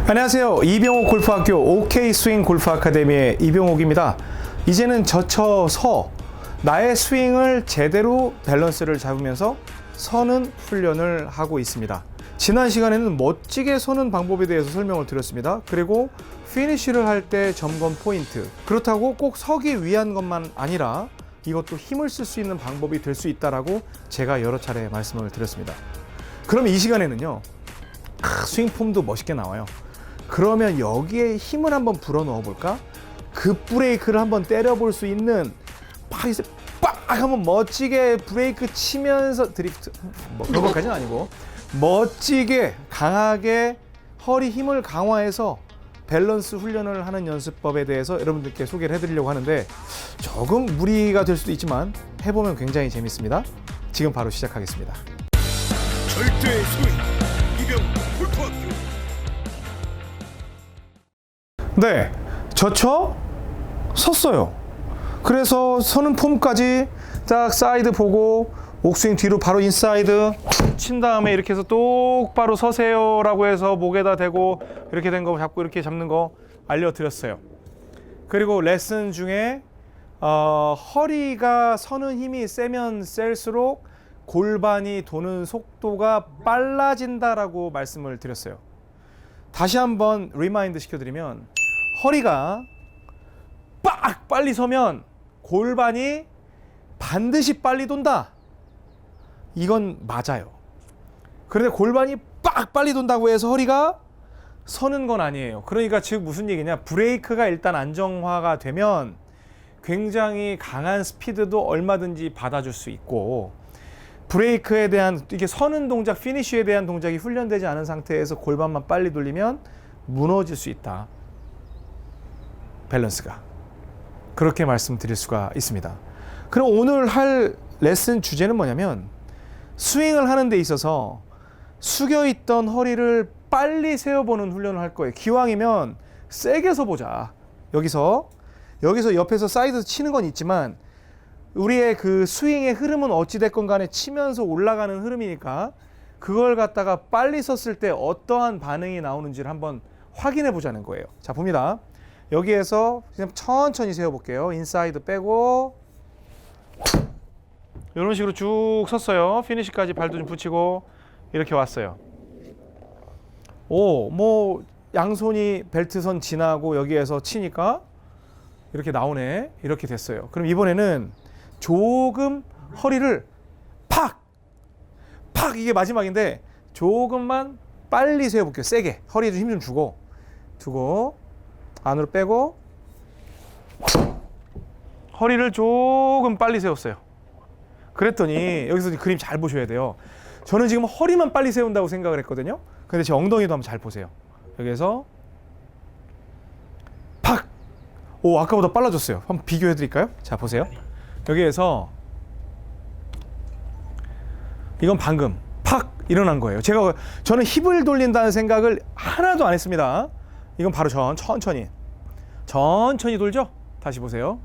안녕하세요. 이병옥 골프학교 OK 스윙 골프 아카데미의 이병옥입니다. 이제는 젖혀서 나의 스윙을 제대로 밸런스를 잡으면서 서는 훈련을 하고 있습니다. 지난 시간에는 멋지게 서는 방법에 대해서 설명을 드렸습니다. 그리고 피니쉬를 할 때 점검 포인트, 그렇다고 꼭 서기 위한 것만 아니라 이것도 힘을 쓸 수 있는 방법이 될 수 있다라고 제가 여러 차례 말씀을 드렸습니다. 그럼 이 시간에는요, 스윙 폼도 멋있게 나와요. 그러면 여기에 힘을 한번 불어 넣어 볼까? 급 브레이크를 한번 때려볼 수 있는 팍 한번 멋지게 브레이크 치면서 드리프트, 그런 것까지는 아니고 멋지게 강하게 허리 힘을 강화해서 밸런스 훈련을 하는 연습법에 대해서 여러분들께 소개를 해드리려고 하는데, 조금 무리가 될 수도 있지만 해보면 굉장히 재밌습니다. 지금 바로 시작하겠습니다. 절대 스윙 이병옥 골프학교. 네, 젖혀 섰어요. 그래서 서는 폼까지 딱 사이드 보고 옥스윙 뒤로 바로 인사이드 친 다음에 이렇게 해서 똑바로 서세요 라고 해서 목에다 대고 이렇게 된 거 잡고 이렇게 잡는 거 알려드렸어요. 그리고 레슨 중에 허리가 서는 힘이 세면 셀수록 골반이 도는 속도가 빨라진다라고 말씀을 드렸어요. 다시 한번 리마인드 시켜드리면, 허리가 빡 빨리 서면 골반이 반드시 빨리 돈다. 이건 맞아요. 그런데 골반이 빡 빨리 돈다고 해서 허리가 서는 건 아니에요. 그러니까 즉 무슨 얘기냐, 브레이크가 일단 안정화가 되면 굉장히 강한 스피드도 얼마든지 받아줄 수 있고, 브레이크에 대한 이게 서는 동작, 피니쉬에 대한 동작이 훈련되지 않은 상태에서 골반만 빨리 돌리면 무너질 수 있다. 밸런스가. 그렇게 말씀드릴 수가 있습니다. 그럼 오늘 할 레슨 주제는 뭐냐면, 스윙을 하는 데 있어서 숙여있던 허리를 빨리 세워보는 훈련을 할 거예요. 기왕이면 세게 서보자. 여기서 옆에서 사이드에서 치는 건 있지만 우리의 그 스윙의 흐름은 어찌됐건 간에 치면서 올라가는 흐름이니까 그걸 갖다가 빨리 섰을 때 어떠한 반응이 나오는지를 한번 확인해 보자는 거예요. 자, 봅니다. 여기에서 그냥 천천히 세워볼게요. 인사이드 빼고 이런 식으로 쭉 섰어요. 피니시까지 발도 좀 붙이고 이렇게 왔어요. 뭐 양손이 벨트선 지나고 여기에서 치니까 이렇게 나오네. 이렇게 됐어요. 그럼 이번에는 조금 허리를 팍 이게 마지막인데 조금만 빨리 세워볼게요. 세게 허리에 좀 힘 좀 두고 안으로 빼고 허리를 조금 빨리 세웠어요. 그랬더니 여기서 그림 잘 보셔야 돼요. 저는 지금 허리만 빨리 세운다고 생각을 했거든요. 근데 제 엉덩이도 한번 잘 보세요. 여기에서 팍! 아까보다 빨라졌어요. 한번 비교해 드릴까요? 자, 보세요. 여기에서 이건 방금 팍 일어난 거예요. 저는 힙을 돌린다는 생각을 하나도 안 했습니다. 이건 바로 천천히 돌죠? 다시 보세요.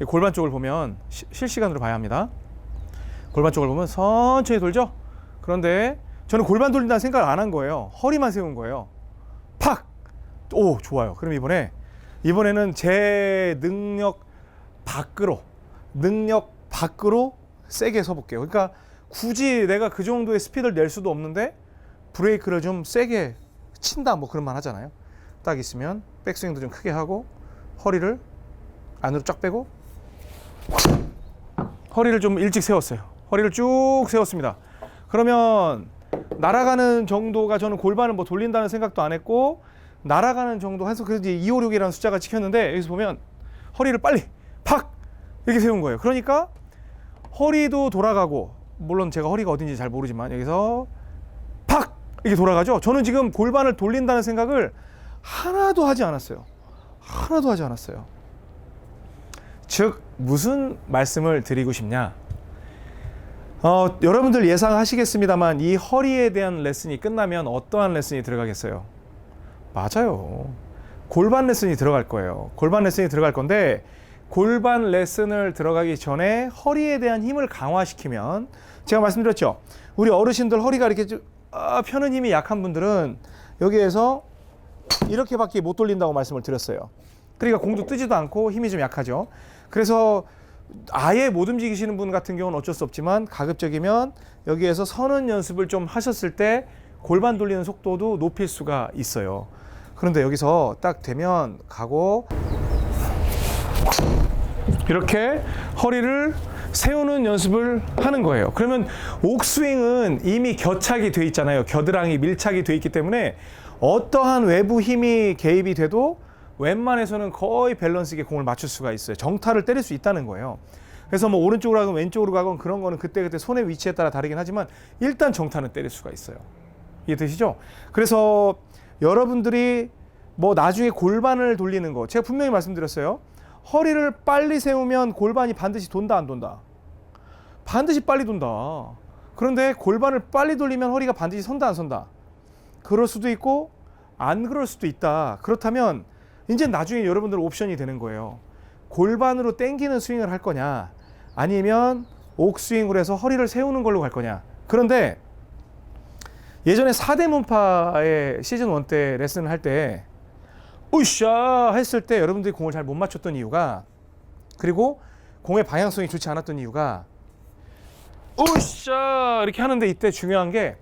골반 쪽을 보면 실시간으로 봐야 합니다. 골반 쪽을 보면 천천히 돌죠? 그런데 저는 골반 돌린다는 생각을 안 한 거예요. 허리만 세운 거예요. 팍! 좋아요. 그럼 이번에는 제 능력 밖으로 세게 서볼게요. 그러니까 굳이 내가 그 정도의 스피드를 낼 수도 없는데 브레이크를 좀 세게 친다, 뭐 그런 말 하잖아요. 딱 있으면 백스윙도 좀 크게 하고 허리를 안으로 쫙 빼고 허리를 좀 일찍 세웠어요. 허리를 쭉 세웠습니다. 그러면 날아가는 정도가, 저는 골반을 뭐 돌린다는 생각도 안 했고 날아가는 정도 해서 그래서 256이라는 숫자가 찍혔는데, 여기서 보면 허리를 빨리 팍 이렇게 세운 거예요. 그러니까 허리도 돌아가고, 물론 제가 허리가 어딘지 잘 모르지만 여기서 팍 이렇게 돌아가죠. 저는 지금 골반을 돌린다는 생각을 하나도 하지 않았어요. 즉 무슨 말씀을 드리고 싶냐, 여러분들 예상하시겠습니다만 이 허리에 대한 레슨이 끝나면 어떠한 레슨이 들어가겠어요? 맞아요. 골반 레슨이 들어갈 거예요. 골반 레슨이 들어갈 건데, 골반 레슨을 들어가기 전에 허리에 대한 힘을 강화시키면, 제가 말씀드렸죠. 우리 어르신들 허리가 이렇게 펴는 힘이 약한 분들은 여기에서 이렇게밖에 못 돌린다고 말씀을 드렸어요. 그러니까 공도 뜨지도 않고 힘이 좀 약하죠. 그래서 아예 못 움직이시는 분 같은 경우는 어쩔 수 없지만 가급적이면 여기에서 서는 연습을 좀 하셨을 때 골반 돌리는 속도도 높일 수가 있어요. 그런데 여기서 딱 되면 가고 이렇게 허리를 세우는 연습을 하는 거예요. 그러면 옥스윙은 이미 겨착이 돼 있잖아요. 겨드랑이 밀착이 돼 있기 때문에 어떠한 외부 힘이 개입이 돼도 웬만해서는 거의 밸런스 있게 공을 맞출 수가 있어요. 정타를 때릴 수 있다는 거예요. 그래서 뭐 오른쪽으로 가건 왼쪽으로 가건 그런 거는 그때그때 손의 위치에 따라 다르긴 하지만 일단 정타는 때릴 수가 있어요. 이해되시죠? 그래서 여러분들이 뭐 나중에 골반을 돌리는 거 제가 분명히 말씀드렸어요. 허리를 빨리 세우면 골반이 반드시 돈다 안 돈다? 반드시 빨리 돈다. 그런데 골반을 빨리 돌리면 허리가 반드시 선다 안 선다? 그럴 수도 있고 안 그럴 수도 있다. 그렇다면 이제 나중에 여러분들 옵션이 되는 거예요. 골반으로 당기는 스윙을 할 거냐 아니면 옥스윙으로 해서 허리를 세우는 걸로 갈 거냐. 그런데 예전에 4대 문파의 시즌 1 때 레슨을 할 때 으쌰 했을 때 여러분들이 공을 잘 못 맞췄던 이유가, 그리고 공의 방향성이 좋지 않았던 이유가 으쌰 이렇게 하는데 이때 중요한 게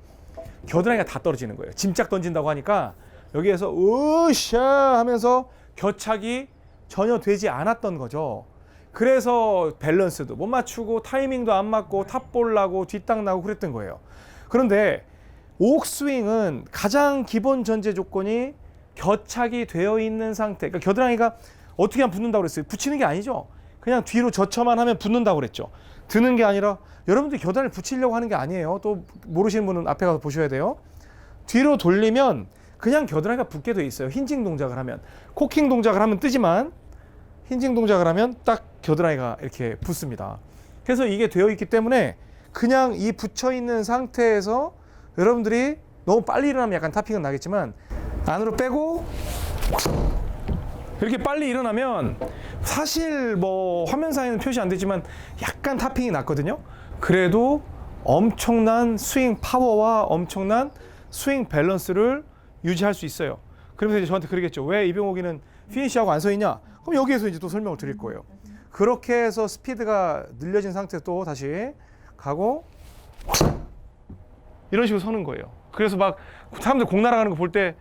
겨드랑이가 다 떨어지는 거예요. 짐짝 던진다고 하니까 여기에서 으쌰 하면서 겨착이 전혀 되지 않았던 거죠. 그래서 밸런스도 못 맞추고 타이밍도 안 맞고 탑볼 나고 뒷땅 나고 그랬던 거예요. 그런데 옥스윙은 가장 기본 전제 조건이 겨착이 되어 있는 상태. 그러니까 겨드랑이가 어떻게 하면 붙는다고 그랬어요? 붙이는 게 아니죠. 그냥 뒤로 젖혀만 하면 붙는다고 그랬죠. 드는 게 아니라 여러분들이 겨드랑이를 붙이려고 하는 게 아니에요. 또 모르시는 분은 앞에 가서 보셔야 돼요. 뒤로 돌리면 그냥 겨드랑이가 붙게 돼 있어요. 힌징 동작을 하면. 코킹 동작을 하면 뜨지만 힌징 동작을 하면 딱 겨드랑이가 이렇게 붙습니다. 그래서 이게 되어 있기 때문에 그냥 이 붙여 있는 상태에서 여러분들이 너무 빨리 일어나면 약간 타핑은 나겠지만 안으로 빼고 이렇게 빨리 일어나면 사실 뭐 화면상에는 표시 안 되지만 약간 타핑이 났거든요. 그래도 엄청난 스윙 파워와 엄청난 스윙 밸런스를 유지할 수 있어요. 그러면서 이제 저한테 그러겠죠. 왜 이병옥이는 피니시하고 안 서 있냐? 그럼 여기에서 이제 또 설명을 드릴 거예요. 그렇게 해서 스피드가 늘려진 상태에서 또 다시 가고 이런 식으로 서는 거예요. 그래서 막 사람들 공 날아가는 거 볼 때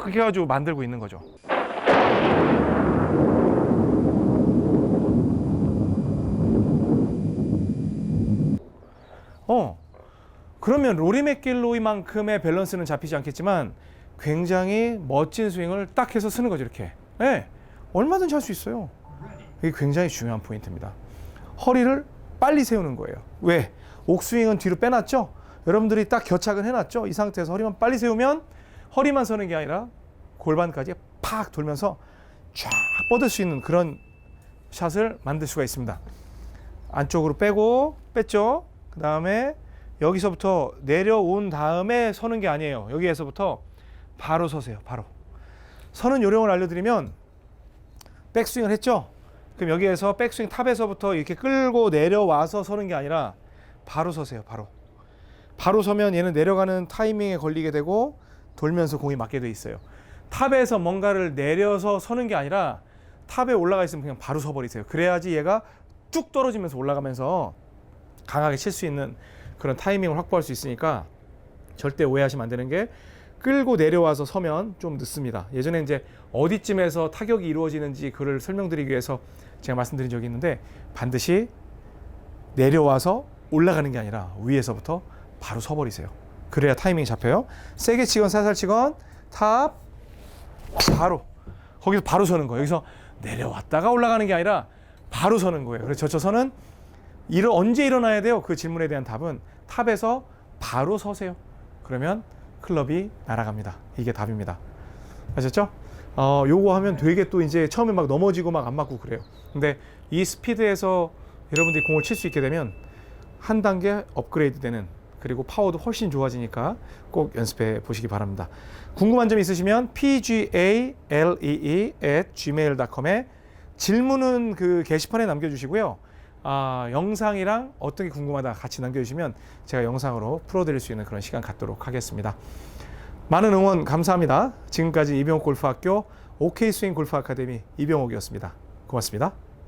그렇게 해가지고 만들고 있는 거죠. 그러면 로리 맥길로이만큼의 밸런스는 잡히지 않겠지만 굉장히 멋진 스윙을 딱 해서 쓰는 거죠. 이렇게. 네, 얼마든지 할 수 있어요. 이게 굉장히 중요한 포인트입니다. 허리를 빨리 세우는 거예요. 왜? 옥스윙은 뒤로 빼놨죠? 여러분들이 딱 겨착을 해놨죠? 이 상태에서 허리만 빨리 세우면 허리만 서는 게 아니라 골반까지 팍 돌면서 쫙 뻗을 수 있는 그런 샷을 만들 수가 있습니다. 안쪽으로 빼고 뺐죠? 그 다음에 여기서부터 내려온 다음에 서는 게 아니에요. 여기에서부터 바로 서세요. 바로. 서는 요령을 알려드리면 백스윙을 했죠? 그럼 여기에서 백스윙 탑에서부터 이렇게 끌고 내려와서 서는 게 아니라 바로 서세요. 바로. 바로 서면 얘는 내려가는 타이밍에 걸리게 되고 돌면서 공이 맞게 돼 있어요. 탑에서 뭔가를 내려서 서는 게 아니라 탑에 올라가 있으면 그냥 바로 서버리세요. 그래야지 얘가 쭉 떨어지면서 올라가면서 강하게 칠 수 있는 그런 타이밍을 확보할 수 있으니까 절대 오해하시면 안 되는 게 끌고 내려와서 서면 좀 늦습니다. 예전에 이제 어디쯤에서 타격이 이루어지는지 그걸 설명드리기 위해서 제가 말씀드린 적이 있는데 반드시 내려와서 올라가는 게 아니라 위에서부터 바로 서버리세요. 그래야 타이밍이 잡혀요. 세게 치건 살살 치건 탑 바로 거기서 바로 서는 거예요. 여기서 내려왔다가 올라가는 게 아니라 바로 서는 거예요. 그래서 저쳐서는 언제 일어나야 돼요? 그 질문에 대한 답은 탑에서 바로 서세요. 그러면 클럽이 날아갑니다. 이게 답입니다. 아셨죠? 요거 하면 되게 또 이제 처음에 막 넘어지고 막 안 맞고 그래요. 근데 이 스피드에서 여러분들이 공을 칠 수 있게 되면 한 단계 업그레이드 되는, 그리고 파워도 훨씬 좋아지니까 꼭 연습해 보시기 바랍니다. 궁금한 점 있으시면 pgalee@gmail.com에 질문은 그 게시판에 남겨주시고요. 영상이랑 어떤 게 궁금하다 같이 남겨주시면 제가 영상으로 풀어드릴 수 있는 그런 시간 갖도록 하겠습니다. 많은 응원 감사합니다. 지금까지 이병옥 골프학교 OK 스윙 골프 아카데미 이병옥이었습니다. 고맙습니다.